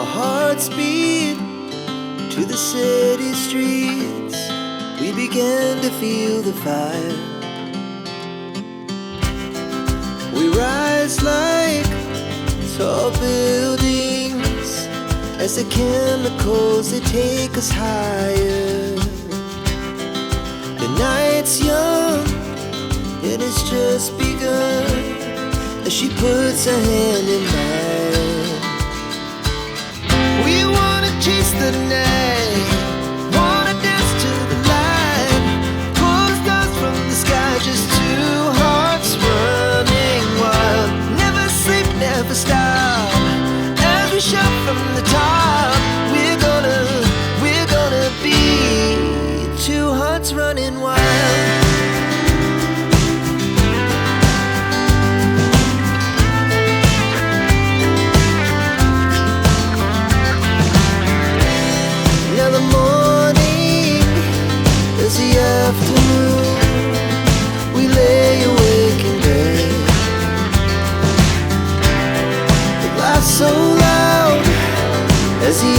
Our hearts beat to the city streets. We began to feel the fire. We rise like tall buildings as the chemicals, they take us higher. The night's young, it has just begun, as she puts her hand in mine. We wanna chase the night, wanna dance to the light, pull the stars from the sky, just two hearts running wild. Never sleep, never stop, as we shout from the top. We're gonna be two hearts running wild. Now the morning is the afternoon. We lay awake in bed. The laughs so loud as the